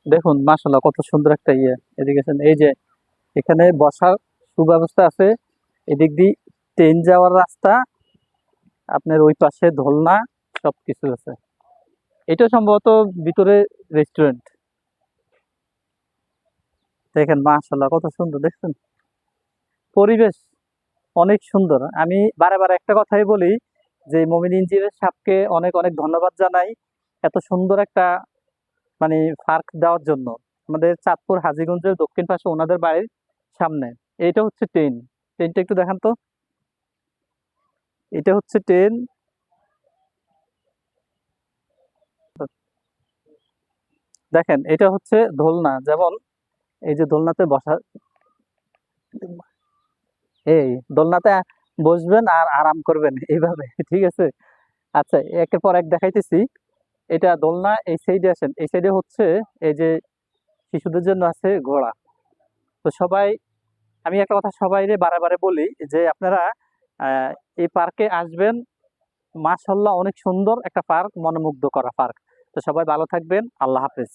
দেখুন মাশাআল্লাহ কত সুন্দর একটা ইয়ে। এদিকে এই যে এখানে বসার সুব্যবস্থা আছে, এদিক দিয়ে ট্রেন যাওয়ার রাস্তা, আপনার ওই পাশে দোলনা, সবকিছু আছে। এটা সম্ভবত ভিতরে রেস্টুরেন্ট। দেখেন মাশাআল্লাহ কত সুন্দর, দেখছেন পরিবেশ অনেক সুন্দর। আমি বারে বারে একটা কথাই বলি যে মমিন ইঞ্জিনিয়ার সাহেবকে অনেক অনেক ধন্যবাদ জানাই এত সুন্দর একটা মানে পার্ক দেওয়ার জন্য। আমাদের চাঁদপুর হাজীগঞ্জের দক্ষিণ পাশে ওনাদের বাড়ির সামনে। এইটা হচ্ছে ট্রেন। ট্রেনটা একটু দেখান তো। এটা হচ্ছে ট্রেন। দেখেন এটা হচ্ছে দোলনা, যেমন এই যে দোলনাতে বসা, এই দোলনাতে বসবেন আর আরাম করবেন এইভাবে, ঠিক আছে। আচ্ছা, একের পর এক দেখাইতেছি। এটা দোলনা, এই সাইডে আসেন, এই সাইডে হচ্ছে এই যে শিশুদের জন্য আছে ঘোড়া। তো সবাই, আমি একটা কথা সবাইরে বারে বারে বলি যে আপনারা এই পার্কে আসবেন। মাশাআল্লাহ অনেক সুন্দর একটা পার্ক, মনোমুগ্ধ করা পার্ক। তো সবাই ভালো থাকবেন, আল্লাহ হাফেজ।